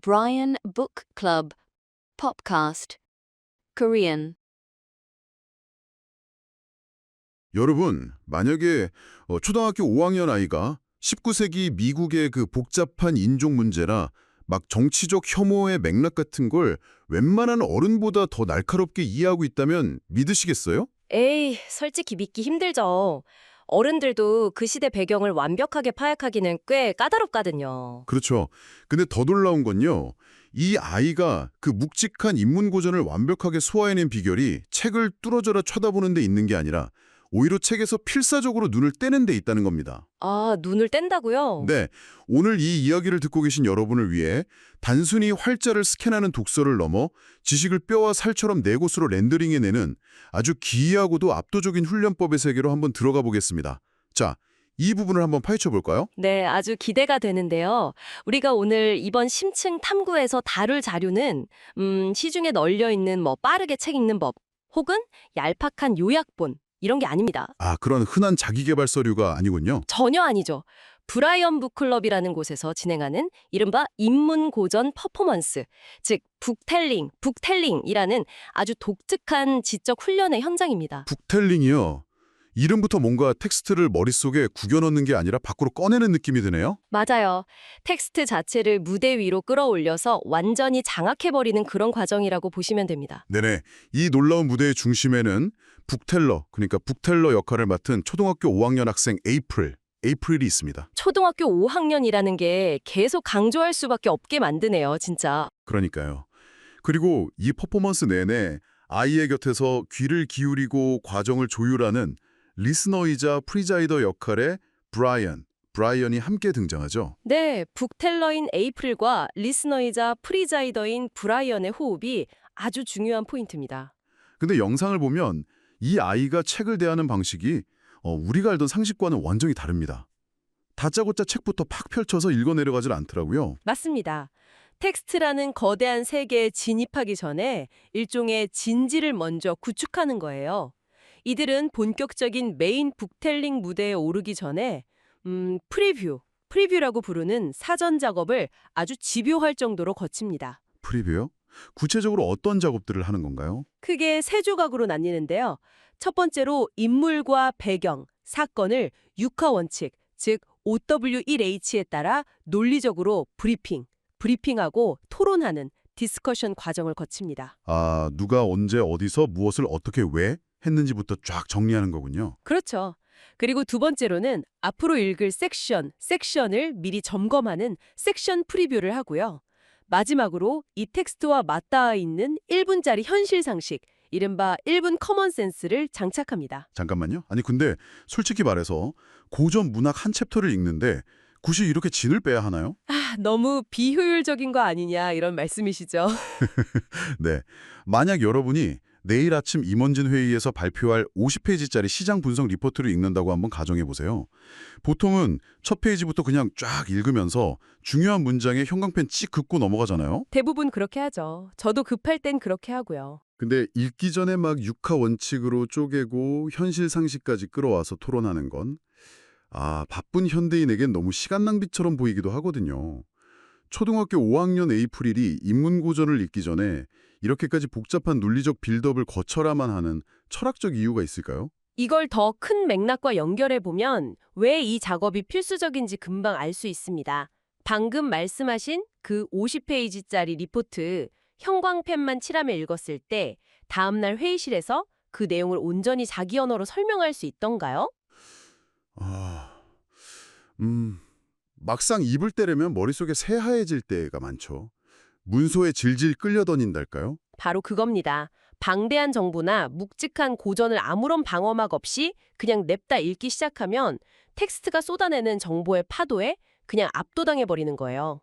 Brian Book Club, podcast, Korean. 여러분, 만약에 초등학교 5학년 아이가 19세기 미국의 그 복잡한 인종 문제나 막 정치적 혐오의 맥락 같은 걸 웬만한 어른보다 더 날카롭게 이해하고 있다면 믿으시겠어요? 에이, 솔직히 믿기 힘들죠. 어른들도 그 시대 배경을 완벽하게 파악하기는 꽤 까다롭거든요. 그렇죠. 근데 더 놀라운 건요. 이 아이가 그 묵직한 인문고전을 완벽하게 소화해낸 비결이 책을 뚫어져라 쳐다보는 데 있는 게 아니라 오히려 책에서 필사적으로 눈을 떼는 데 있다는 겁니다. 아, 눈을 뗀다고요? 네, 오늘 이 이야기를 듣고 계신 여러분을 위해 단순히 활자를 스캔하는 독서를 넘어 지식을 뼈와 살처럼 네 곳으로 렌더링해내는 아주 기이하고도 압도적인 훈련법의 세계로 한번 들어가 보겠습니다. 자, 이 부분을 한번 파헤쳐 볼까요? 네, 아주 기대가 되는데요. 우리가 오늘 이번 심층 탐구에서 다룰 자료는 시중에 널려 있는 빠르게 책 읽는 법 혹은 얄팍한 요약본 이런 게 아닙니다. 아, 그런 흔한 자기계발 서류가 아니군요. 전혀 아니죠. 브라이언 북 클럽이라는 곳에서 진행하는 이른바 인문고전 퍼포먼스, 즉 북텔링이라는 아주 독특한 지적 훈련의 현장입니다. 북텔링이요. 이름부터 뭔가 텍스트를 머릿속에 구겨 넣는 게 아니라 밖으로 꺼내는 느낌이 드네요. 맞아요. 텍스트 자체를 무대 위로 끌어올려서 완전히 장악해버리는 그런 과정이라고 보시면 됩니다. 네네. 이 놀라운 무대의 중심에는 그러니까 북텔러 역할을 맡은 초등학교 5학년 학생 에이프릴이 있습니다. 초등학교 5학년이라는 게 계속 강조할 수밖에 없게 만드네요, 진짜. 그러니까요. 그리고 이 퍼포먼스 내내 아이의 곁에서 귀를 기울이고 과정을 조율하는 리스너이자 프리자이더 역할의 브라이언이 함께 등장하죠. 네, 북텔러인 에이프릴과 리스너이자 프리자이더인 브라이언의 호흡이 아주 중요한 포인트입니다. 근데 영상을 보면 이 아이가 책을 대하는 방식이 우리가 알던 상식과는 완전히 다릅니다. 다짜고짜 책부터 팍 펼쳐서 읽어내려가질 않더라고요. 맞습니다. 텍스트라는 거대한 세계에 진입하기 전에 일종의 진지를 먼저 구축하는 거예요. 이들은 본격적인 메인 북텔링 무대에 오르기 전에 프리뷰라고 부르는 사전 작업을 아주 집요할 정도로 거칩니다. 프리뷰요? 구체적으로 어떤 작업들을 하는 건가요? 크게 세 조각으로 나뉘는데요. 첫 번째로 인물과 배경, 사건을 육하 원칙, 즉 OW1H에 따라 논리적으로 브리핑하고 토론하는 디스커션 과정을 거칩니다. 아, 누가 언제 어디서 무엇을 어떻게 왜 했는지부터 쫙 정리하는 거군요. 그렇죠. 그리고 두 번째로는 앞으로 읽을 섹션을 미리 점검하는 섹션 프리뷰를 하고요. 마지막으로 이 텍스트와 맞닿아 있는 1분짜리 현실 상식, 이른바 1분 커먼 센스를 장착합니다. 잠깐만요. 아니 근데 솔직히 말해서 고전 문학 한 챕터를 읽는데 굳이 이렇게 진을 빼야 하나요? 아, 너무 비효율적인 거 아니냐 이런 말씀이시죠? 네. 만약 여러분이 내일 아침 임원진 회의에서 발표할 50페이지짜리 시장 분석 리포트를 읽는다고 한번 가정해 보세요. 보통은 첫 페이지부터 그냥 쫙 읽으면서 중요한 문장에 형광펜 찍 긋고 넘어가잖아요. 대부분 그렇게 하죠. 저도 급할 땐 그렇게 하고요. 근데 읽기 전에 막 육하 원칙으로 쪼개고 현실 상식까지 끌어와서 토론하는 건 바쁜 현대인에겐 너무 시간 낭비처럼 보이기도 하거든요. 초등학교 5학년 에이프릴이 인문고전을 읽기 전에 이렇게까지 복잡한 논리적 빌드업을 거쳐라만 하는 철학적 이유가 있을까요? 이걸 더 큰 맥락과 연결해 보면 왜 이 작업이 필수적인지 금방 알 수 있습니다. 방금 말씀하신 그 50페이지짜리 리포트 형광펜만 칠하며 읽었을 때 다음날 회의실에서 그 내용을 온전히 자기 언어로 설명할 수 있던가요? 막상 입을 때려면 머릿속에 새하얘질 때가 많죠. 문서에 질질 끌려다닌달까요? 바로 그겁니다. 방대한 정보나 묵직한 고전을 아무런 방어막 없이 그냥 냅다 읽기 시작하면 텍스트가 쏟아내는 정보의 파도에 그냥 압도당해버리는 거예요.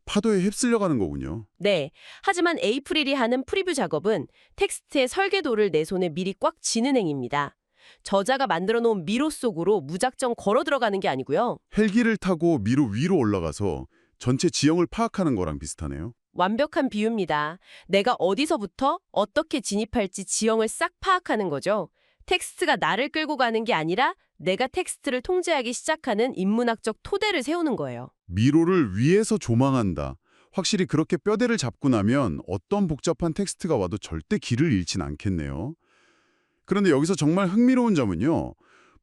파도에 휩쓸려가는 거군요. 네. 하지만 에이프릴이 하는 프리뷰 작업은 텍스트의 설계도를 내 손에 미리 꽉 쥐는 행위입니다. 저자가 만들어 놓은 미로 속으로 무작정 걸어 들어가는 게 아니고요. 헬기를 타고 미로 위로 올라가서 전체 지형을 파악하는 거랑 비슷하네요. 완벽한 비유입니다. 내가 어디서부터 어떻게 진입할지 지형을 싹 파악하는 거죠. 텍스트가 나를 끌고 가는 게 아니라 내가 텍스트를 통제하기 시작하는 인문학적 토대를 세우는 거예요. 미로를 위에서 조망한다. 확실히 그렇게 뼈대를 잡고 나면 어떤 복잡한 텍스트가 와도 절대 길을 잃진 않겠네요. 그런데 여기서 정말 흥미로운 점은요.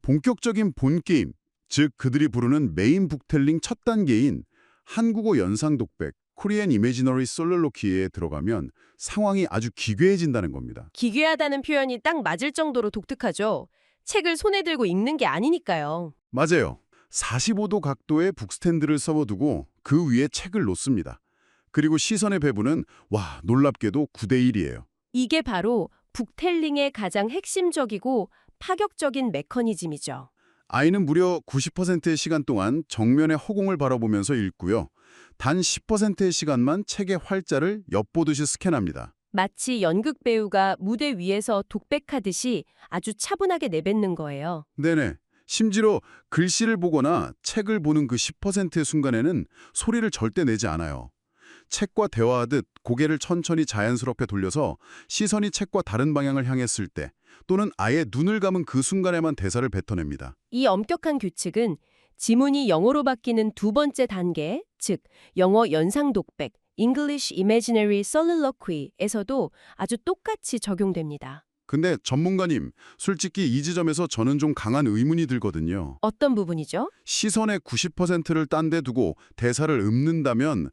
본격적인 본게임, 즉 그들이 부르는 메인 북텔링 첫 단계인 한국어 연상 독백, 코리안 이미지너리 솔로로키에 들어가면 상황이 아주 기괴해진다는 겁니다. 기괴하다는 표현이 딱 맞을 정도로 독특하죠. 책을 손에 들고 읽는 게 아니니까요. 맞아요. 45도 각도의 북스탠드를 접어두고 그 위에 책을 놓습니다. 그리고 시선의 배분은 와, 놀랍게도 9대1이에요. 이게 바로 북텔링의 가장 핵심적이고 파격적인 메커니즘이죠. 아이는 무려 90%의 시간 동안 정면의 허공을 바라보면서 읽고요. 단 10%의 시간만 책의 활자를 엿보듯이 스캔합니다. 마치 연극 배우가 무대 위에서 독백하듯이 아주 차분하게 내뱉는 거예요. 네네. 심지어 글씨를 보거나 책을 보는 그 10%의 순간에는 소리를 절대 내지 않아요. 책과 대화하듯 고개를 천천히 자연스럽게 돌려서 시선이 책과 다른 방향을 향했을 때 또는 아예 눈을 감은 그 순간에만 대사를 뱉어냅니다. 이 엄격한 규칙은 지문이 영어로 바뀌는 두 번째 단계, 즉 영어 연상 독백, English Imaginary Soliloquy에서도 아주 똑같이 적용됩니다. 근데 전문가님, 솔직히 이 지점에서 저는 좀 강한 의문이 들거든요. 어떤 부분이죠? 시선의 90%를 딴 데 두고 대사를 읊는다면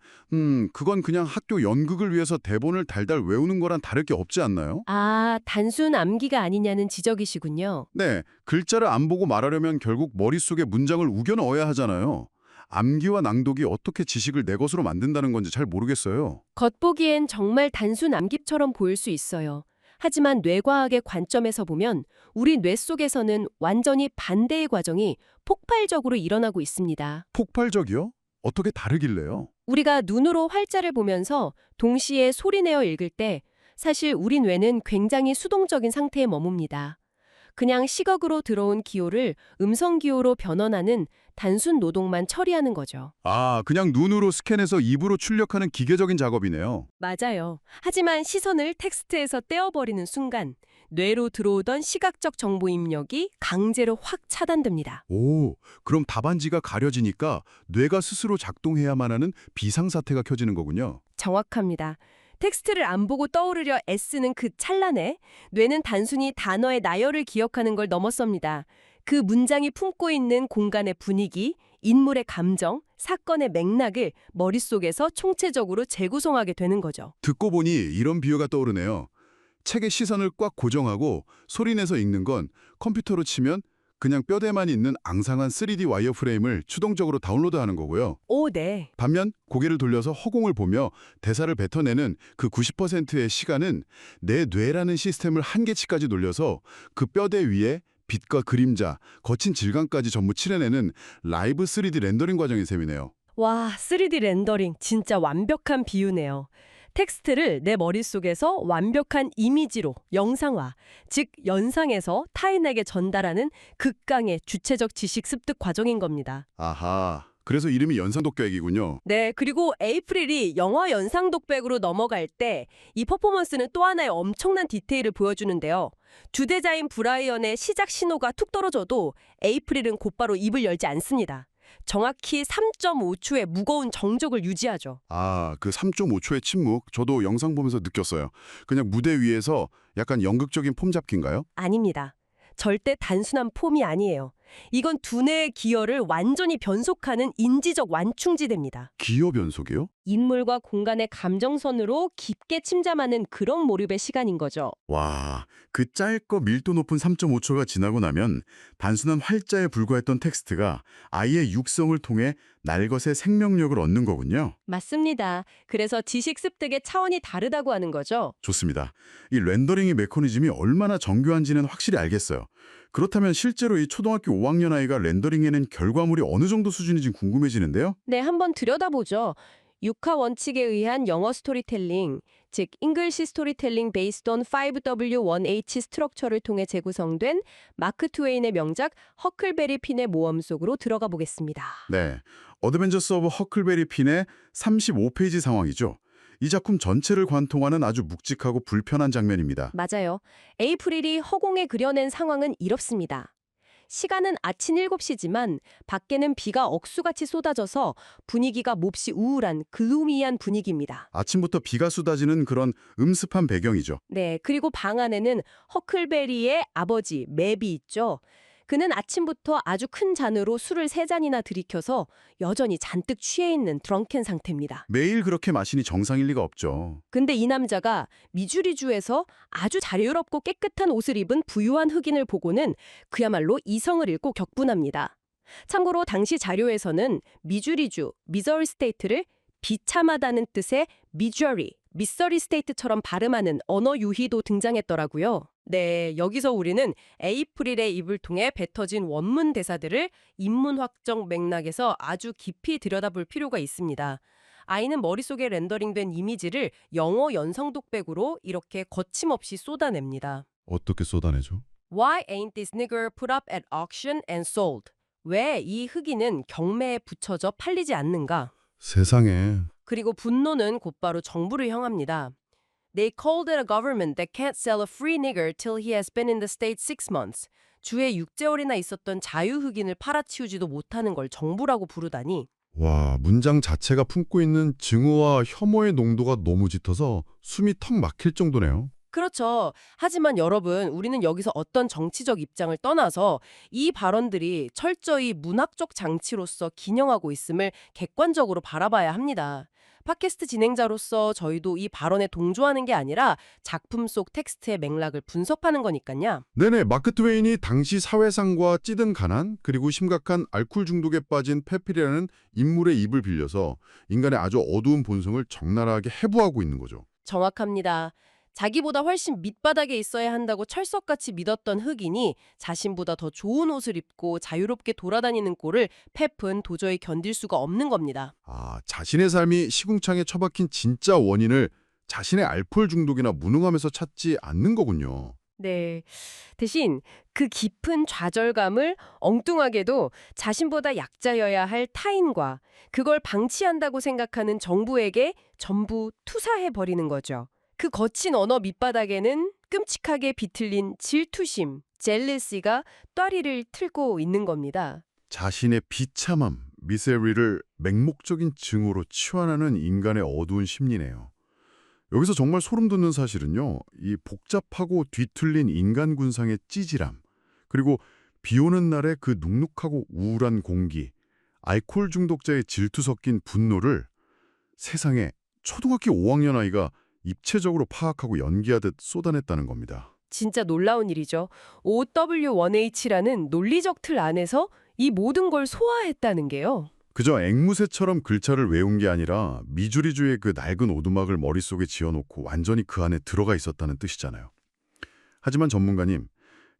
그건 그냥 학교 연극을 위해서 대본을 달달 외우는 거랑 다를 게 없지 않나요? 아, 단순 암기가 아니냐는 지적이시군요. 네, 글자를 안 보고 말하려면 결국 머릿속에 문장을 우겨 넣어야 하잖아요. 암기와 낭독이 어떻게 지식을 내 것으로 만든다는 건지 잘 모르겠어요. 겉보기엔 정말 단순 암기처럼 보일 수 있어요. 하지만 뇌과학의 관점에서 보면 우리 뇌 속에서는 완전히 반대의 과정이 폭발적으로 일어나고 있습니다. 폭발적이요? 어떻게 다르길래요? 우리가 눈으로 활자를 보면서 동시에 소리내어 읽을 때 사실 우리 뇌는 굉장히 수동적인 상태에 머뭅니다. 그냥 시각으로 들어온 기호를 음성 기호로 변환하는 단순 노동만 처리하는 거죠. 아, 그냥 눈으로 스캔해서 입으로 출력하는 기계적인 작업이네요. 맞아요. 하지만 시선을 텍스트에서 떼어버리는 순간 뇌로 들어오던 시각적 정보 입력이 강제로 확 차단됩니다. 오, 그럼 답안지가 가려지니까 뇌가 스스로 작동해야만 하는 비상사태가 켜지는 거군요. 정확합니다. 텍스트를 안 보고 떠오르려 애쓰는 그 찰나에 뇌는 단순히 단어의 나열을 기억하는 걸 넘어섭니다. 그 문장이 품고 있는 공간의 분위기, 인물의 감정, 사건의 맥락을 머릿속에서 총체적으로 재구성하게 되는 거죠. 듣고 보니 이런 비유가 떠오르네요. 책의 시선을 꽉 고정하고 소리내서 읽는 건 컴퓨터로 치면 그냥 뼈대만 있는 앙상한 3D 와이어 프레임을 추동적으로 다운로드하는 거고요. 오, 네. 반면 고개를 돌려서 허공을 보며 대사를 뱉어내는 그 90%의 시간은 내 뇌라는 시스템을 한계치까지 놀려서 그 뼈대 위에 빛과 그림자, 거친 질감까지 전부 칠해내는 라이브 3D 렌더링 과정인 셈이네요. 와, 3D 렌더링 진짜 완벽한 비유네요. 텍스트를 내 머릿속에서 완벽한 이미지로 영상화, 즉 연상해서 타인에게 전달하는 극강의 주체적 지식 습득 과정인 겁니다. 아하, 그래서 이름이 연상독백이군요. 네, 그리고 에이프릴이 영화 연상 독백으로 넘어갈 때 이 퍼포먼스는 또 하나의 엄청난 디테일을 보여주는데요. 주대자인 브라이언의 시작 신호가 툭 떨어져도 에이프릴은 곧바로 입을 열지 않습니다. 정확히 3.5초의 무거운 정적을 유지하죠. 아, 그 3.5초의 침묵, 저도 영상 보면서 느꼈어요. 그냥 무대 위에서 약간 연극적인 폼 잡기인가요? 아닙니다. 절대 단순한 폼이 아니에요. 이건 두뇌의 기여를 완전히 변속하는 인지적 완충지대입니다. 기여 변속이요? 인물과 공간의 감정선으로 깊게 침잠하는 그런 몰입의 시간인 거죠. 와, 그 짧고 밀도 높은 3.5초가 지나고 나면 단순한 활자에 불과했던 텍스트가 아이의 육성을 통해 날것의 생명력을 얻는 거군요. 맞습니다. 그래서 지식 습득의 차원이 다르다고 하는 거죠. 좋습니다. 이 렌더링의 메커니즘이 얼마나 정교한지는 확실히 알겠어요. 그렇다면 실제로 이 초등학교 5학년 아이가 렌더링에는 결과물이 어느 정도 수준인지 궁금해지는데요. 네, 한번 들여다보죠. 육하 원칙에 의한 영어 스토리텔링, 즉 English Storytelling Based on 5W1H 스트럭처를 통해 재구성된 마크 트웨인의 명작 허클베리 핀의 모험 속으로 들어가 보겠습니다. 네, 어드벤처스 오브 허클베리 핀의 35페이지 상황이죠. 이 작품 전체를 관통하는 아주 묵직하고 불편한 장면입니다. 맞아요. 에이프릴이 허공에 그려낸 상황은 이렇습니다. 시간은 아침 7시지만 밖에는 비가 억수같이 쏟아져서 분위기가 몹시 우울한 글루미한 분위기입니다. 아침부터 비가 쏟아지는 그런 음습한 배경이죠. 네, 그리고 방 안에는 허클베리의 아버지, 맵이 있죠. 그는 아침부터 아주 큰 잔으로 술을 3잔이나 들이켜서 여전히 잔뜩 취해 있는 드렁켄 상태입니다. 매일 그렇게 마시니 정상일 리가 없죠. 근데 이 남자가 미주리주에서 아주 자유롭고 깨끗한 옷을 입은 부유한 흑인을 보고는 그야말로 이성을 잃고 격분합니다. 참고로 당시 자료에서는 미주리주, 미저리 스테이트를 비참하다는 뜻의 미서리 스테이트처럼 발음하는 언어 유희도 등장했더라고요. 네, 여기서 우리는 에이프릴의 입을 통해 뱉어진 원문 대사들을 인문학적 맥락에서 아주 깊이 들여다볼 필요가 있습니다. 아이는 머릿속에 렌더링된 이미지를 영어 연상독백으로 이렇게 거침없이 쏟아냅니다. 어떻게 쏟아내죠? Why ain't this nigger put up at auction and sold? 왜 이 흑인은 경매에 붙여져 팔리지 않는가? 세상에. 그리고 분노는 곧바로 정부를 향합니다. They called it a government that can't sell a free nigger till he has been in the state 6 months. 주에 6개월이나 있었던 자유 흑인을 팔아치우지도 못하는 걸 정부라고 부르다니. 와, 문장 자체가 품고 있는 증오와 혐오의 농도가 너무 짙어서 숨이 턱 막힐 정도네요. 그렇죠. 하지만 여러분, 우리는 여기서 어떤 정치적 입장을 떠나서 이 발언들이 철저히 문학적 장치로서 기능하고 있음을 객관적으로 바라봐야 합니다. 팟캐스트 진행자로서 저희도 이 발언에 동조하는 게 아니라 작품 속 텍스트의 맥락을 분석하는 거니까요. 네네, 마크 트웨인이 당시 사회상과 찌든 가난, 그리고 심각한 알코올 중독에 빠진 페필이라는 인물의 입을 빌려서 인간의 아주 어두운 본성을 적나라하게 해부하고 있는 거죠. 정확합니다. 자기보다 훨씬 밑바닥에 있어야 한다고 철석같이 믿었던 흑인이 자신보다 더 좋은 옷을 입고 자유롭게 돌아다니는 꼴을 펩은 도저히 견딜 수가 없는 겁니다. 아, 자신의 삶이 시궁창에 처박힌 진짜 원인을 자신의 알코올 중독이나 무능함에서 찾지 않는 거군요. 네. 대신 그 깊은 좌절감을 엉뚱하게도 자신보다 약자여야 할 타인과 그걸 방치한다고 생각하는 정부에게 전부 투사해버리는 거죠. 그 거친 언어 밑바닥에는 끔찍하게 비틀린 질투심, 젤리시가 또리를 틀고 있는 겁니다. 자신의 비참함, 미세리를 맹목적인 증오로 치환하는 인간의 어두운 심리네요. 여기서 정말 소름 돋는 사실은요, 이 복잡하고 뒤틀린 인간 군상의 찌질함, 그리고 비 오는 날의 그 눅눅하고 우울한 공기, 알코올 중독자의 질투 섞인 분노를 세상에 초등학교 5학년 아이가 입체적으로 파악하고 연기하듯 쏟아냈다는 겁니다. 진짜 놀라운 일이죠. OW1H라는 논리적 틀 안에서 이 모든 걸 소화했다는 게요. 그저 앵무새처럼 글자를 외운 게 아니라 미주리주의 그 낡은 오두막을 머릿속에 지어놓고 완전히 그 안에 들어가 있었다는 뜻이잖아요. 하지만 전문가님,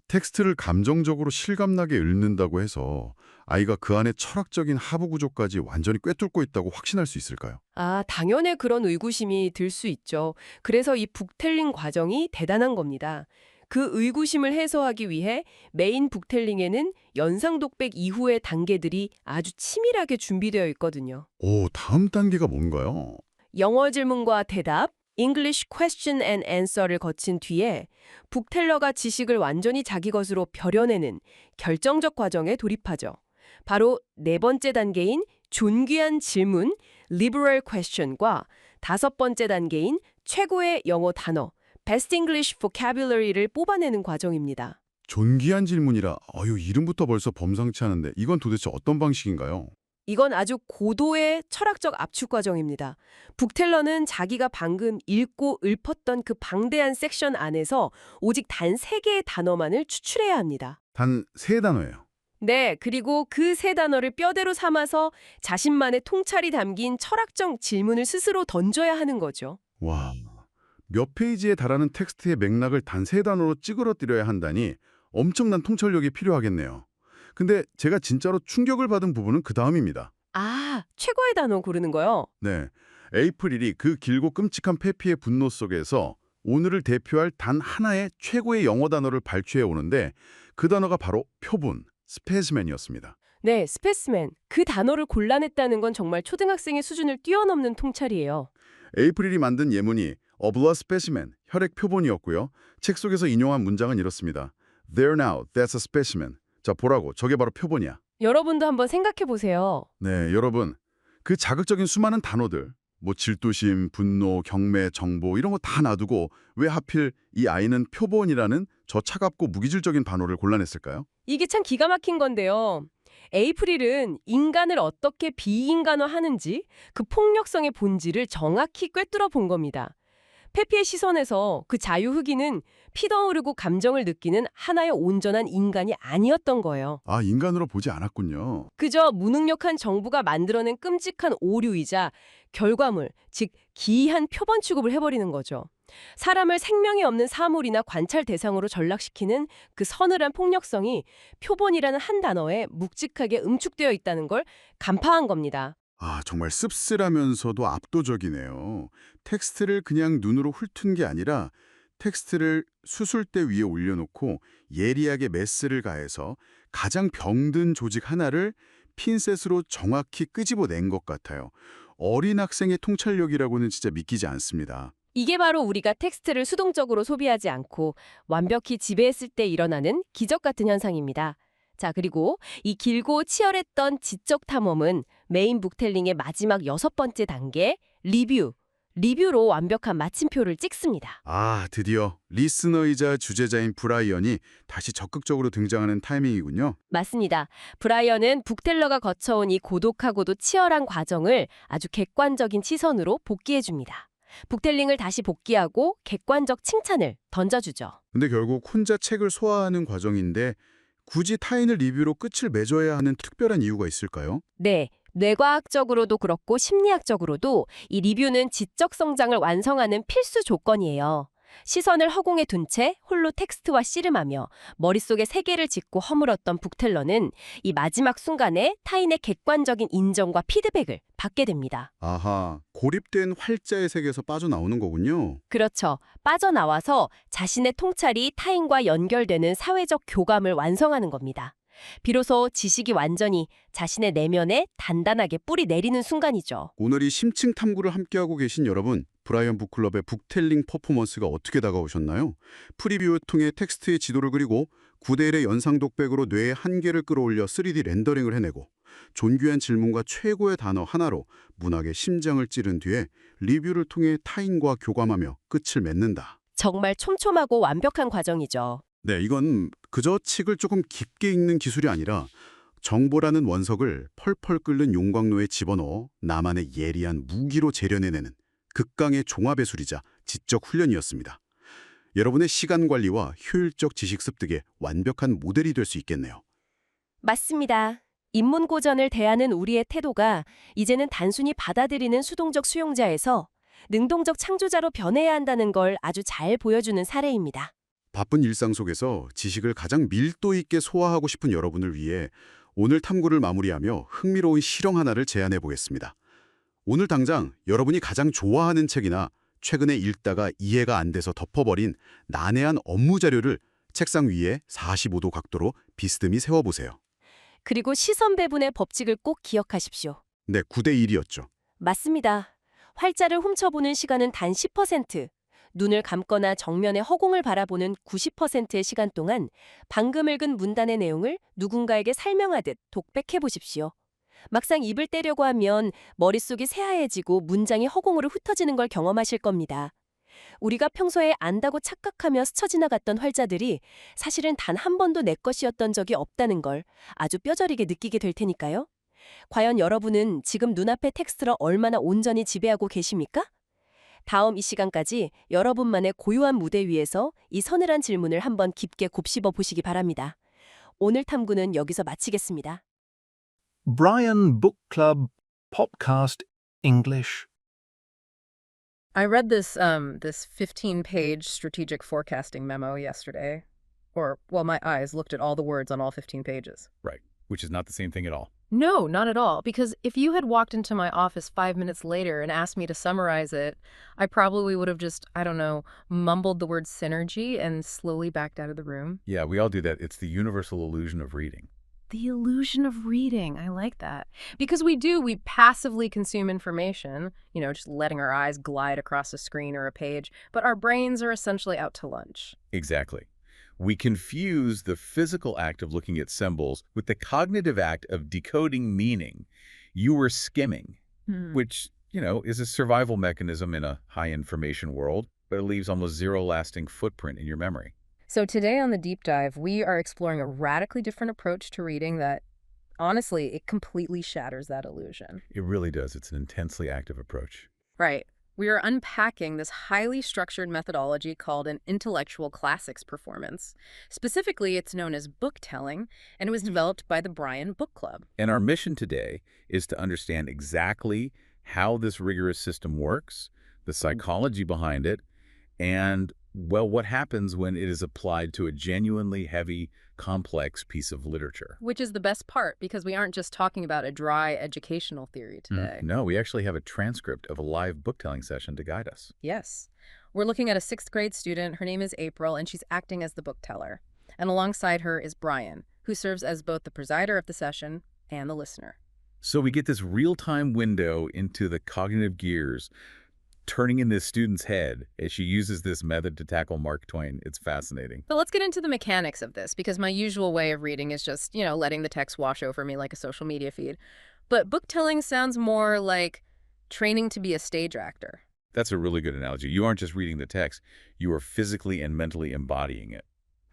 텍스트를 감정적으로 실감나게 읽는다고 해서 아이가 그 안에 철학적인 하부 구조까지 완전히 꿰뚫고 있다고 확신할 수 있을까요? 아, 당연히 그런 의구심이 들 수 있죠. 그래서 이 북텔링 과정이 대단한 겁니다. 그 의구심을 해소하기 위해 메인 북텔링에는 연상독백 이후의 단계들이 아주 치밀하게 준비되어 있거든요. 오, 다음 단계가 뭔가요? 영어 질문과 대답, English question and answer를 거친 뒤에 북텔러가 지식을 완전히 자기 것으로 벼려내는 결정적 과정에 돌입하죠. 바로 4번째 단계인 존귀한 질문, liberal question과 5번째 단계인 최고의 영어 단어, best English vocabulary를 뽑아내는 과정입니다. 존귀한 질문이라 이름부터 벌써 범상치 않은데 이건 도대체 어떤 방식인가요? 이건 아주 고도의 철학적 압축 과정입니다. 북텔러는 자기가 방금 읽고 읊었던 그 방대한 섹션 안에서 오직 단 3개의 단어만을 추출해야 합니다. 단 3단어예요. 네, 그리고 그 3단어를 뼈대로 삼아서 자신만의 통찰이 담긴 철학적 질문을 스스로 던져야 하는 거죠. 와, 몇 페이지에 달하는 텍스트의 맥락을 단 3단어로 찌그러뜨려야 한다니 엄청난 통찰력이 필요하겠네요. 근데 제가 진짜로 충격을 받은 부분은 그 다음입니다. 아, 최고의 단어 고르는 거요? 네, 에이프릴이 그 길고 끔찍한 페피의 분노 속에서 오늘을 대표할 단 하나의 최고의 영어 단어를 발췌해 오는데 그 단어가 바로 표본, specimen이었습니다. 네, specimen. 그 단어를 골라냈다는 건 정말 초등학생의 수준을 뛰어넘는 통찰이에요. 에이프릴이 만든 예문이 A blood specimen, 혈액 표본이었고요. 책 속에서 인용한 문장은 이렇습니다. There now, that's a specimen. 자, 보라고. 저게 바로 표본이야. 여러분도 한번 생각해 보세요. 네, 여러분. 그 자극적인 수많은 단어들, 뭐 질투심, 분노, 경매, 정보 이런 거 다 놔두고 왜 하필 이 아이는 표본이라는 저 차갑고 무기질적인 단어를 골라냈을까요? 이게 참 기가 막힌 건데요. 에이프릴은 인간을 어떻게 비인간화하는지 그 폭력성의 본질을 정확히 꿰뚫어 본 겁니다. 페피의 시선에서 그 자유흑인은 피 떠오르고 감정을 느끼는 하나의 온전한 인간이 아니었던 거예요. 아, 인간으로 보지 않았군요. 그저 무능력한 정부가 만들어낸 끔찍한 오류이자 결과물, 즉 기이한 표본 취급을 해버리는 거죠. 사람을 생명이 없는 사물이나 관찰 대상으로 전락시키는 그 서늘한 폭력성이 표본이라는 한 단어에 묵직하게 응축되어 있다는 걸 간파한 겁니다. 아, 정말 씁쓸하면서도 압도적이네요. 텍스트를 그냥 눈으로 훑은 게 아니라 텍스트를 수술대 위에 올려놓고 예리하게 메스를 가해서 가장 병든 조직 하나를 핀셋으로 정확히 끄집어낸 것 같아요. 어린 학생의 통찰력이라고는 진짜 믿기지 않습니다. 이게 바로 우리가 텍스트를 수동적으로 소비하지 않고 완벽히 지배했을 때 일어나는 기적 같은 현상입니다. 자, 그리고 이 길고 치열했던 지적 탐험은 메인 북텔링의 마지막 6번째 단계, 리뷰로 완벽한 마침표를 찍습니다. 아, 드디어 리스너이자 주제자인 브라이언이 다시 적극적으로 등장하는 타이밍이군요. 맞습니다. 브라이언은 북텔러가 거쳐온 이 고독하고도 치열한 과정을 아주 객관적인 시선으로 복기해줍니다. 북텔링을 다시 복귀하고 객관적 칭찬을 던져주죠. 근데 결국 혼자 책을 소화하는 과정인데 굳이 타인을 리뷰로 끝을 맺어야 하는 특별한 이유가 있을까요? 네, 뇌과학적으로도 그렇고 심리학적으로도 이 리뷰는 지적 성장을 완성하는 필수 조건이에요. 시선을 허공에 둔 채 홀로 텍스트와 씨름하며 머릿속에 세계를 짓고 허물었던 북텔러는 이 마지막 순간에 타인의 객관적인 인정과 피드백을 받게 됩니다. 아하, 고립된 활자의 세계에서 빠져나오는 거군요. 그렇죠. 빠져나와서 자신의 통찰이 타인과 연결되는 사회적 교감을 완성하는 겁니다. 비로소 지식이 완전히 자신의 내면에 단단하게 뿌리 내리는 순간이죠. 오늘 이 심층 탐구를 함께하고 계신 여러분, 브라이언 북클럽의 북텔링 퍼포먼스가 어떻게 다가오셨나요? 프리뷰를 통해 텍스트의 지도를 그리고 9대1의 연상 독백으로 뇌의 한계를 끌어올려 3D 렌더링을 해내고 존귀한 질문과 최고의 단어 하나로 문학의 심장을 찌른 뒤에 리뷰를 통해 타인과 교감하며 끝을 맺는다. 정말 촘촘하고 완벽한 과정이죠. 네, 이건 그저 책을 조금 깊게 읽는 기술이 아니라 정보라는 원석을 펄펄 끓는 용광로에 집어넣어 나만의 예리한 무기로 재련해내는 극강의 종합예술이자 지적 훈련이었습니다. 여러분의 시간 관리와 효율적 지식 습득의 완벽한 모델이 될 수 있겠네요. 맞습니다. 인문고전을 대하는 우리의 태도가 이제는 단순히 받아들이는 수동적 수용자에서 능동적 창조자로 변해야 한다는 걸 아주 잘 보여주는 사례입니다. 바쁜 일상 속에서 지식을 가장 밀도 있게 소화하고 싶은 여러분을 위해 오늘 탐구를 마무리하며 흥미로운 실험 하나를 제안해 보겠습니다. 오늘 당장 여러분이 가장 좋아하는 책이나 최근에 읽다가 이해가 안 돼서 덮어버린 난해한 업무 자료를 책상 위에 45도 각도로 비스듬히 세워보세요. 그리고 시선 배분의 법칙을 꼭 기억하십시오. 네, 9대1이었죠. 맞습니다. 활자를 훔쳐보는 시간은 단 10%, 눈을 감거나 정면의 허공을 바라보는 90%의 시간 동안 방금 읽은 문단의 내용을 누군가에게 설명하듯 독백해 보십시오. 막상 입을 떼려고 하면 머릿속이 새하얘지고 문장이 허공으로 흩어지는 걸 경험하실 겁니다. 우리가 평소에 안다고 착각하며 스쳐 지나갔던 활자들이 사실은 단 한 번도 내 것이었던 적이 없다는 걸 아주 뼈저리게 느끼게 될 테니까요. 과연 여러분은 지금 눈앞의 텍스트를 얼마나 온전히 지배하고 계십니까? 다음 이 시간까지 여러분만의 고요한 무대 위에서 이 서늘한 질문을 한번 깊게 곱씹어 보시기 바랍니다. 오늘 탐구는 여기서 마치겠습니다. Brian Book Club Podcast English. I read this 15-page strategic forecasting memo yesterday. Or, well, my eyes looked at all the words on all 15 pages. Right, which is not the same thing at all. No, not at all. Because if you had walked into my office 5 minutes later and asked me to summarize it, I probably would have just, I don't know, mumbled the word synergy and slowly backed out of the room. Yeah, we all do that. It's the universal illusion of reading. The illusion of reading. I like that. Because we passively consume information, just letting our eyes glide across a screen or a page, but our brains are essentially out to lunch. Exactly. We confuse the physical act of looking at symbols with the cognitive act of decoding meaning. You were skimming, which, is a survival mechanism in a high information world, but it leaves almost zero lasting footprint in your memory. So today on the deep dive, we are exploring a radically different approach to reading that, honestly, it completely shatters that illusion. It really does. It's an intensely active approach. Right. We are unpacking this highly structured methodology called an intellectual classics performance. Specifically, it's known as book telling, and it was developed by the Brian Book Club. And our mission today is to understand exactly how this rigorous system works, the psychology behind it, and, well, what happens when it is applied to a genuinely heavy, complex piece of literature. Which is the best part, because we aren't just talking about a dry educational theory today. No, we actually have a transcript of a live book-telling session to guide us. Yes. We're looking at a 6th grade student. Her name is April, and she's acting as the book teller. And alongside her is Brian, who serves as both the presider of the session and the listener. So we get this real-time window into the cognitive gears turning in this student's head as she uses this method to tackle Mark Twain. It's fascinating. But let's get into the mechanics of this, because my usual way of reading is just, letting the text wash over me like a social media feed. But book telling sounds more like training to be a stage actor. That's a really good analogy. You aren't just reading the text, you are physically and mentally embodying it.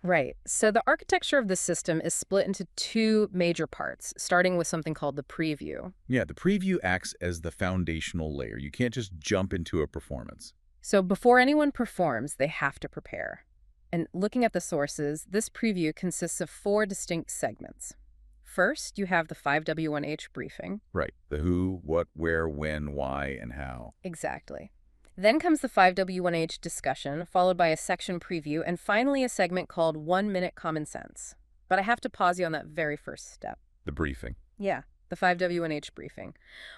Right. So the architecture of the system is split into 2 major parts, starting with something called the preview. Yeah, the preview acts as the foundational layer. You can't just jump into a performance. So before anyone performs, they have to prepare. And looking at the sources, this preview consists of 4 distinct segments. First, you have the 5W1H briefing. Right. The who, what, where, when, why, and how. Exactly. Then comes the 5W1H discussion, followed by a section preview, and finally a segment called 1 Minute Common Sense. But I have to pause you on that very first step. The briefing. Yeah, the 5W1H briefing.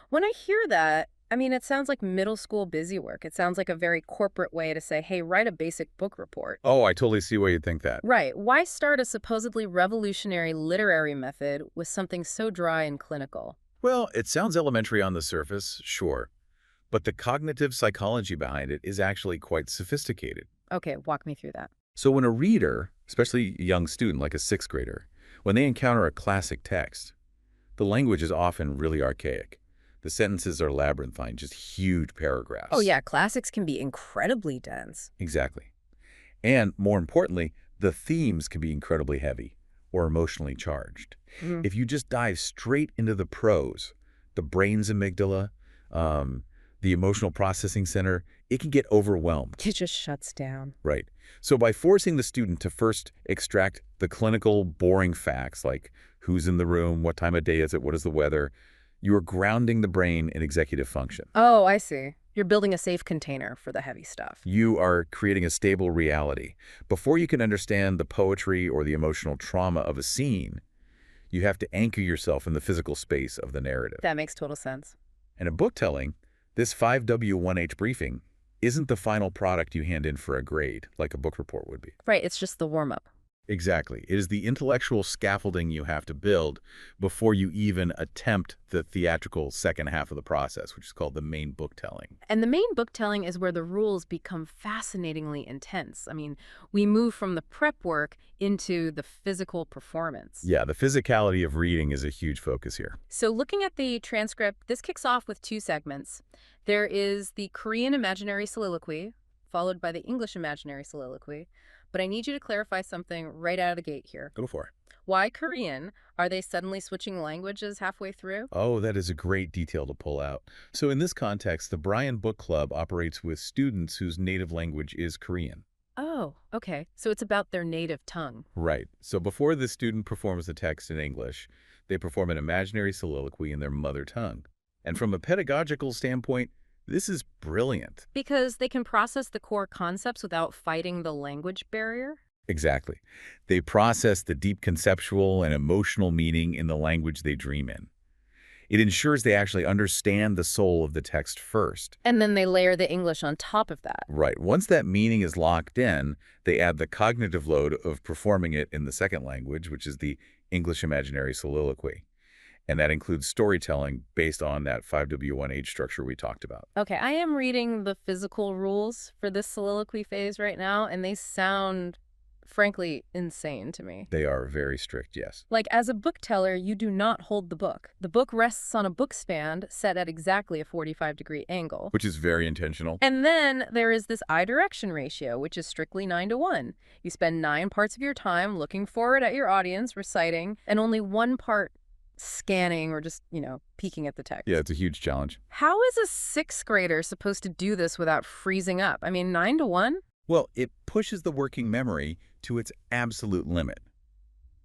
When I hear that, it sounds like middle school busy work. It sounds like a very corporate way to say, hey, write a basic book report. Oh, I totally see why you'd think that. Right. Why start a supposedly revolutionary literary method with something so dry and clinical? Well, it sounds elementary on the surface, sure. But the cognitive psychology behind it is actually quite sophisticated. Okay, walk me through that. So when a reader, especially a young student like a 6th grader, when they encounter a classic text, the language is often really archaic. The sentences are labyrinthine, just huge paragraphs. Oh yeah, classics can be incredibly dense. Exactly. And more importantly, the themes can be incredibly heavy or emotionally charged. If you just dive straight into the prose, the brain's amygdala, the emotional processing center, it can get overwhelmed. It just shuts down. Right. So by forcing the student to first extract the clinical, boring facts like who's in the room, what time of day is it, what is the weather, you are grounding the brain in executive function. Oh, I see. You're building a safe container for the heavy stuff. You are creating a stable reality. Before you can understand the poetry or the emotional trauma of a scene, you have to anchor yourself in the physical space of the narrative. That makes total sense. And in book telling, this 5W1H briefing isn't the final product you hand in for a grade, like a book report would be. Right, it's just the warm-up. Exactly. It is the intellectual scaffolding you have to build before you even attempt the theatrical second half of the process, which is called the main book telling. And the main book telling is where the rules become fascinatingly intense. We move from the prep work into the physical performance. Yeah, the physicality of reading is a huge focus here. So looking at the transcript, this kicks off with 2 segments. There is the Korean imaginary soliloquy, followed by the English imaginary soliloquy. But I need you to clarify something right out of the gate here. Go for it. Why Korean? Are they suddenly switching languages halfway through? Oh, that is a great detail to pull out. So in this context, the Brian Book Club operates with students whose native language is Korean. Oh, okay. So it's about their native tongue. Right. So before the student performs the text in English, they perform an imaginary soliloquy in their mother tongue. And from a pedagogical standpoint, this is brilliant. Because they can process the core concepts without fighting the language barrier? Exactly. They process the deep conceptual and emotional meaning in the language they dream in. It ensures they actually understand the soul of the text first. And then they layer the English on top of that. Right. Once that meaning is locked in, they add the cognitive load of performing it in the second language, which is the English imaginary soliloquy. And that includes storytelling based on that 5W1H structure we talked about. Okay, I am reading the physical rules for this soliloquy phase right now, and they sound frankly insane to me. They are very strict, yes. Like, as a bookteller, you do not hold the book. The book rests on a bookstand set at exactly a 45-degree angle. Which is very intentional. And then there is this eye direction ratio, which is strictly 9:1. You spend 9 parts of your time looking forward at your audience, reciting, and only 1 part scanning or just, peeking at the text. Yeah, it's a huge challenge. How is a 6th grader supposed to do this without freezing up? I mean, 9:1? Well, it pushes the working memory to its absolute limit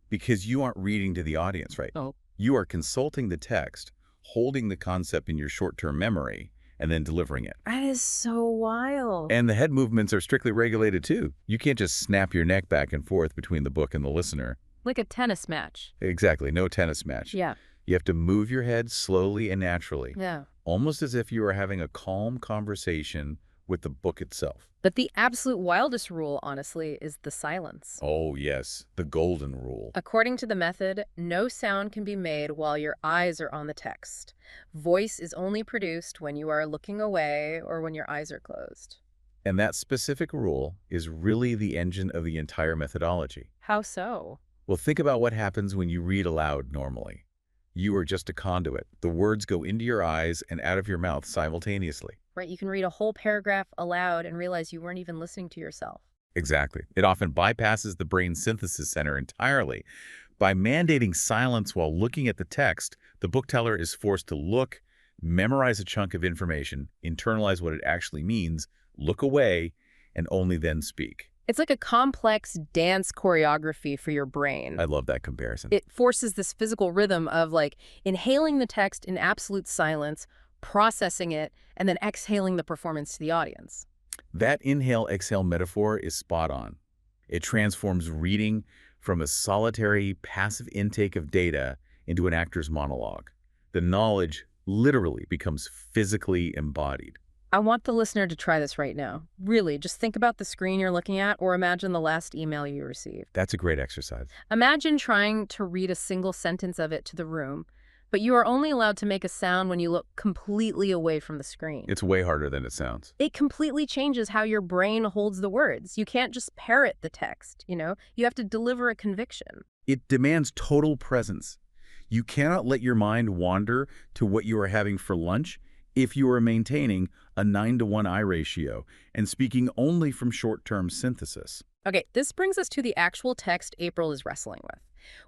because you aren't reading to the audience, right? Oh. You are consulting the text, holding the concept in your short-term memory, and then delivering it. That is so wild. And the head movements are strictly regulated, too. You can't just snap your neck back and forth between the book and the listener. Like a tennis match. Exactly. No tennis match. Yeah. You have to move your head slowly and naturally, Yeah. almost as if you were having a calm conversation with the book itself. But the absolute wildest rule, honestly, is the silence. Oh, yes. The golden rule. According to the method, no sound can be made while your eyes are on the text. Voice is only produced when you are looking away or when your eyes are closed. And that specific rule is really the engine of the entire methodology. How so? Well, think about what happens when you read aloud normally. You are just a conduit. The words go into your eyes and out of your mouth simultaneously. Right, you can read a whole paragraph aloud and realize you weren't even listening to yourself. Exactly. It often bypasses the brain synthesis center entirely. By mandating silence while looking at the text, the bookteller is forced to look, memorize a chunk of information, internalize what it actually means, look away, and only then speak. It's like a complex dance choreography for your brain. I love that comparison. It forces this physical rhythm of inhaling the text in absolute silence, processing it, and then exhaling the performance to the audience. That inhale-exhale metaphor is spot on. It transforms reading from a solitary, passive intake of data into an actor's monologue. The knowledge literally becomes physically embodied. I want the listener to try this right now. Really, just think about the screen you're looking at or imagine the last email you received. That's a great exercise. Imagine trying to read a single sentence of it to the room, but you are only allowed to make a sound when you look completely away from the screen. It's way harder than it sounds. It completely changes how your brain holds the words. You can't just parrot the text, You have to deliver a conviction. It demands total presence. You cannot let your mind wander to what you are having for lunch if you are maintaining a 9:1 eye ratio and speaking only from short-term synthesis. Okay, this brings us to the actual text April is wrestling with.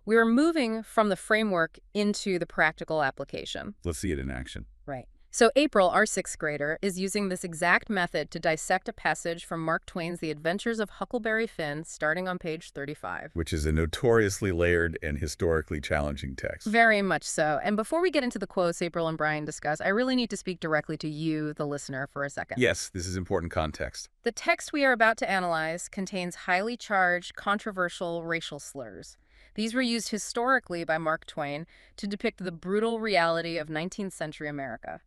We are moving from the framework into the practical application. Let's see it in action. Right. So April, our 6th grader, is using this exact method to dissect a passage from Mark Twain's The Adventures of Huckleberry Finn, starting on page 35. Which is a notoriously layered and historically challenging text. Very much so. And before we get into the quotes April and Brian discuss, I really need to speak directly to you, the listener, for a second. Yes, this is important context. The text we are about to analyze contains highly charged, controversial racial slurs. These were used historically by Mark Twain to depict the brutal reality of 19th century America.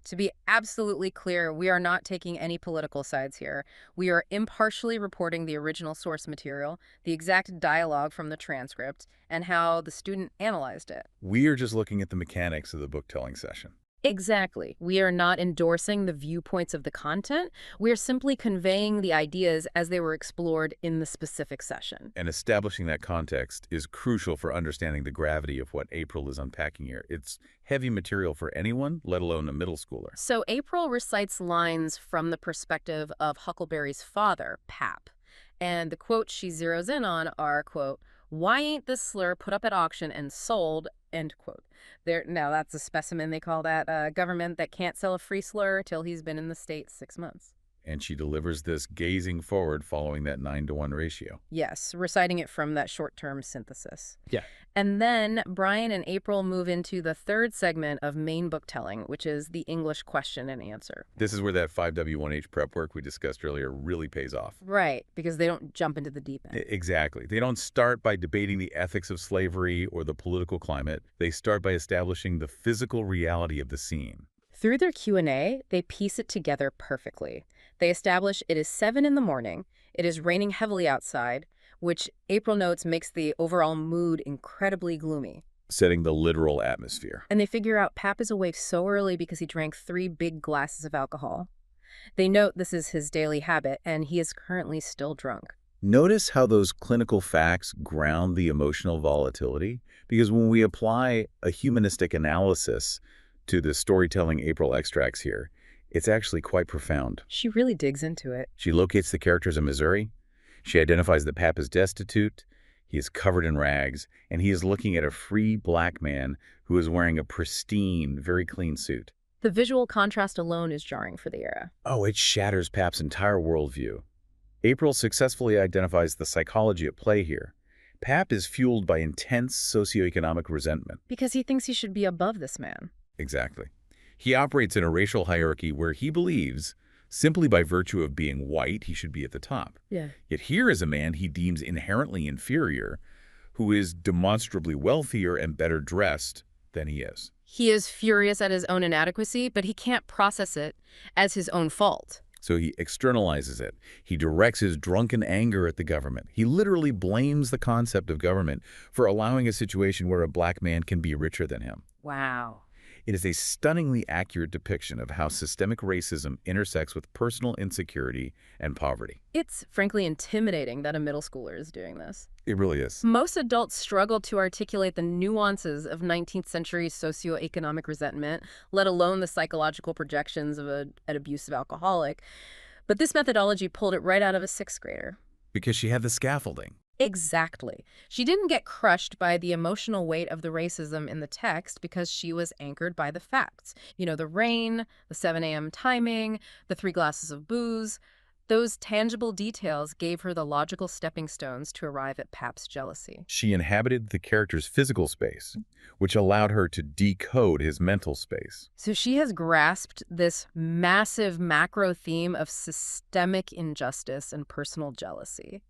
To be absolutely clear, we are not taking any political sides here. We are impartially reporting the original source material, the exact dialogue from the transcript, and how the student analyzed it. We are just looking at the mechanics of the book-telling session. Exactly. We are not endorsing the viewpoints of the content. We are simply conveying the ideas as they were explored in the specific session. And establishing that context is crucial for understanding the gravity of what April is unpacking here. It's heavy material for anyone, let alone a middle schooler. So April recites lines from the perspective of Huckleberry's father, Pap. And the quotes she zeroes in on are, quote, "Why ain't this slur put up at auction and sold?" End quote. Now, that's a specimen, they call that, a government that can't sell a free slur till he's been in the state 6 months. And she delivers this gazing forward following that 9:1 ratio. Yes, reciting it from that short-term synthesis. Yeah. And then Brian and April move into the third segment of main book telling, which is the English question and answer. This is where that 5W1H prep work we discussed earlier really pays off. Right, because they don't jump into the deep end. Exactly. They don't start by debating the ethics of slavery or the political climate. They start by establishing the physical reality of the scene. Through their Q&A, they piece it together perfectly. They establish it is 7 in the morning, it is raining heavily outside, which April notes makes the overall mood incredibly gloomy. Setting the literal atmosphere. And they figure out Pap is awake so early because he drank 3 big glasses of alcohol. They note this is his daily habit, and he is currently still drunk. Notice how those clinical facts ground the emotional volatility? Because when we apply a humanistic analysis to the storytelling April extracts here, it's actually quite profound. She really digs into it. She locates the characters in Missouri. She identifies that Pap is destitute. He is covered in rags, and he is looking at a free black man who is wearing a pristine, very clean suit. The visual contrast alone is jarring for the era. Oh, it shatters Pap's entire worldview. April successfully identifies the psychology at play here. Pap is fueled by intense socioeconomic resentment. Because he thinks he should be above this man. Exactly. He operates in a racial hierarchy where he believes, simply by virtue of being white, he should be at the top. Yeah. Yet here is a man he deems inherently inferior, who is demonstrably wealthier and better dressed than he is. He is furious at his own inadequacy, but he can't process it as his own fault. So he externalizes it. He directs his drunken anger at the government. He literally blames the concept of government for allowing a situation where a black man can be richer than him. Wow. It is a stunningly accurate depiction of how systemic racism intersects with personal insecurity and poverty. It's frankly intimidating that a middle schooler is doing this. It really is. Most adults struggle to articulate the nuances of 19th century socioeconomic resentment, let alone the psychological projections of an abusive alcoholic. But this methodology pulled it right out of a sixth grader. Because she had the scaffolding. Exactly. She didn't get crushed by the emotional weight of the racism in the text because she was anchored by the facts. You know, the rain, the 7 a.m. timing, the 3 glasses of booze. Those tangible details gave her the logical stepping stones to arrive at Pap's jealousy. She inhabited the character's physical space, which allowed her to decode his mental space. So she has grasped this massive macro theme of systemic injustice and personal jealousy.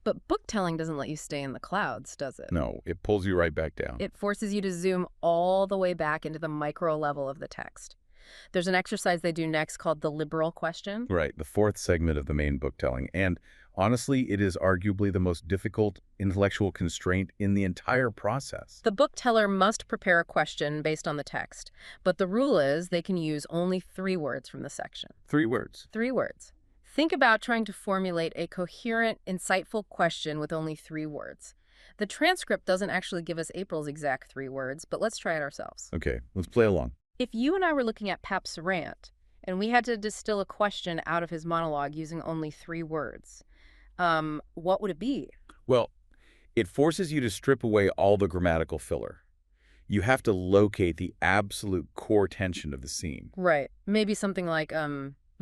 But book-telling doesn't let you stay in the clouds, does it? No, it pulls you right back down. It forces you to zoom all the way back into the micro level of the text. There's an exercise they do next called the liberal question. Right, the fourth segment of the main book-telling. And honestly, it is arguably the most difficult intellectual constraint in the entire process. The book-teller must prepare a question based on the text, but the rule is they can use only 3 words from the section. 3 words. 3 words. Think about trying to formulate a coherent, insightful question with only 3 words. The transcript doesn't actually give us April's exact 3 words, but let's try it ourselves. Okay, let's play along. If you and I were looking at Pap's rant, and we had to distill a question out of his monologue using only 3 words, what would it be? Well, it forces you to strip away all the grammatical filler. You have to locate the absolute core tension of the scene. Right. Maybe something like,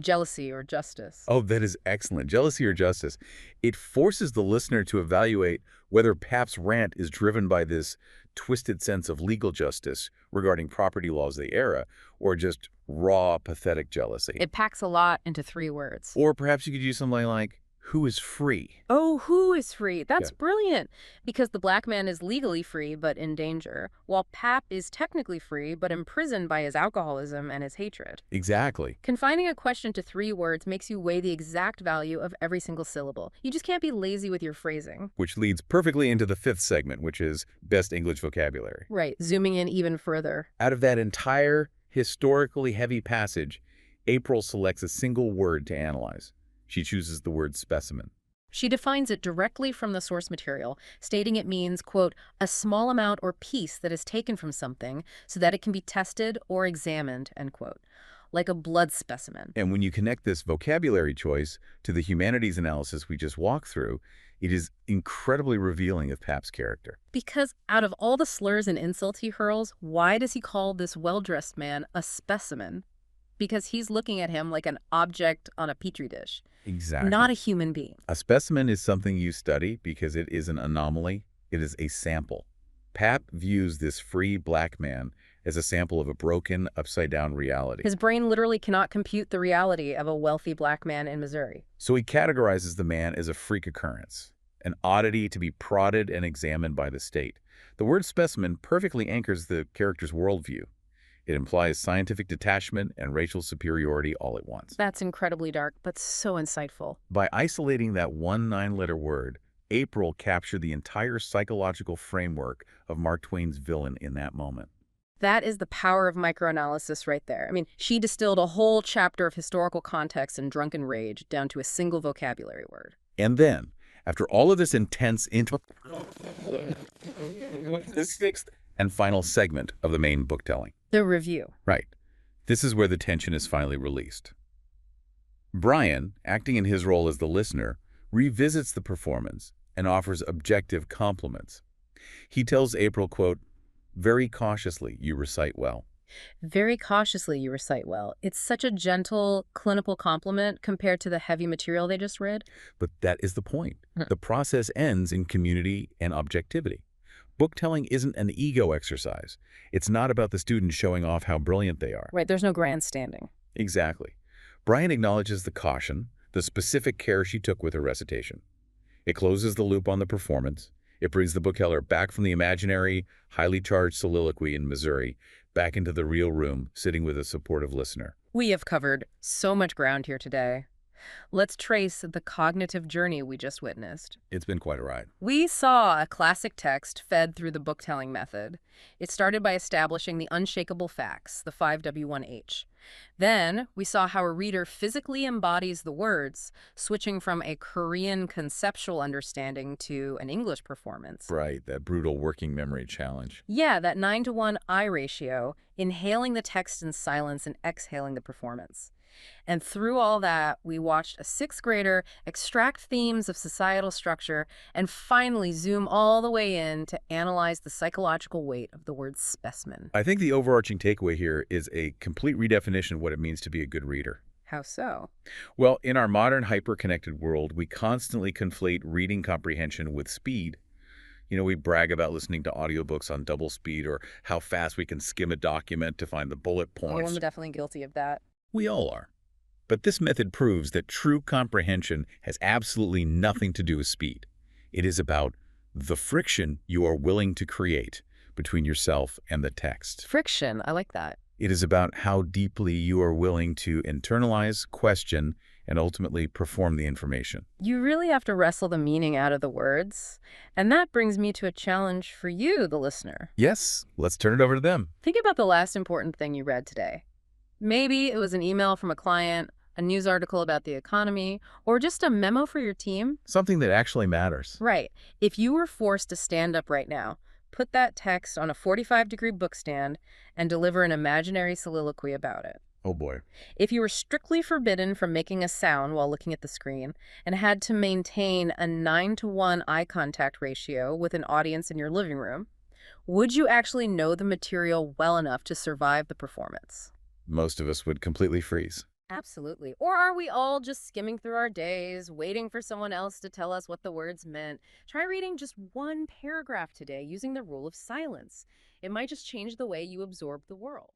jealousy or justice. Oh, that is excellent. Jealousy or justice. It forces the listener to evaluate whether Pap's rant is driven by this twisted sense of legal justice regarding property laws of the era, or just raw, pathetic jealousy. It packs a lot into 3 words. Or perhaps you could use something like, who is free? Oh, who is free? That's Yeah. brilliant. Because the black man is legally free but in danger, while Pap is technically free but imprisoned by his alcoholism and his hatred. Exactly. Confining a question to 3 words makes you weigh the exact value of every single syllable. You just can't be lazy with your phrasing. Which leads perfectly into the 5th segment, which is best English vocabulary. Right, zooming in even further. Out of that entire historically heavy passage, April selects a single word to analyze. She chooses the word specimen. She defines it directly from the source material, stating it means, quote, a small amount or piece that is taken from something so that it can be tested or examined, end quote, like a blood specimen. And when you connect this vocabulary choice to the humanities analysis we just walked through, it is incredibly revealing of Pap's character. Because out of all the slurs and insults he hurls, why does he call this well-dressed man a specimen? Because he's looking at him like an object on a petri dish. Exactly. Not a human being. A specimen is something you study because it is an anomaly. It is a sample. Pap views this free black man as a sample of a broken, upside-down reality. His brain literally cannot compute the reality of a wealthy black man in Missouri. So he categorizes the man as a freak occurrence, an oddity to be prodded and examined by the state. The word specimen perfectly anchors the character's worldview. It implies scientific detachment and racial superiority all at once. That's incredibly dark, but so insightful. By isolating that one 9-letter word, April captured the entire psychological framework of Mark Twain's villain in that moment. That is the power of microanalysis right there. I mean, she distilled a whole chapter of historical context and drunken rage down to a single vocabulary word. And then, After all of this intense this sixth and final segment of the main book telling. The review. Right. This is where the tension is finally released. Brian, acting in his role as the listener, revisits the performance and offers objective compliments. He tells April, quote, "Very cautiously you recite well." Very cautiously you recite well. It's such a gentle, clinical compliment compared to the heavy material they just read. But that is the point. The process ends in community and objectivity. Book telling isn't an ego exercise. It's not about the students showing off how brilliant they are. Right, there's no grandstanding. Exactly. Brian acknowledges the caution, the specific care she took with her recitation. It closes the loop on the performance. It brings the bookteller back from the imaginary, highly charged soliloquy in Missouri back into the real room, sitting with a supportive listener. We have covered so much ground here today. Let's trace the cognitive journey we just witnessed. It's been quite a ride. We saw a classic text fed through the book-telling method. It started by establishing the unshakable facts, the 5W1H. Then, we saw how a reader physically embodies the words, switching from a Korean conceptual understanding to an English performance. Right, that brutal working memory challenge. Yeah, that 9-to-1 I ratio, inhaling the text in silence and exhaling the performance. And through all that, we watched a sixth grader extract themes of societal structure and finally zoom all the way in to analyze the psychological weight of the word specimen. I think the overarching takeaway here is a complete redefinition of what it means to be a good reader. How so? Well, in our modern hyper-connected world, we constantly conflate reading comprehension with speed. You know, we brag about listening to audiobooks on double speed or how fast we can skim a document to find the bullet points. Oh, I'm definitely guilty of that. We all are. But this method proves that true comprehension has absolutely nothing to do with speed. It is about the friction you are willing to create between yourself and the text. Friction, I like that. It is about how deeply you are willing to internalize, question, and ultimately perform the information. You really have to wrestle the meaning out of the words. And that brings me to a challenge for you, the listener. Yes, let's turn it over to them. Think about the last important thing you read today. Maybe it was an email from a client, a news article about the economy, or just a memo for your team. Something that actually matters. Right. If you were forced to stand up right now, put that text on a 45-degree book stand and deliver an imaginary soliloquy about it. Oh boy. If you were strictly forbidden from making a sound while looking at the screen and had to maintain a 9-to-1 eye contact ratio with an audience in your living room, would you actually know the material well enough to survive the performance? Most of us would completely freeze. Absolutely. Or are we all just skimming through our days, waiting for someone else to tell us what the words meant? Try reading just one paragraph today using the rule of silence. It might just change the way you absorb the world.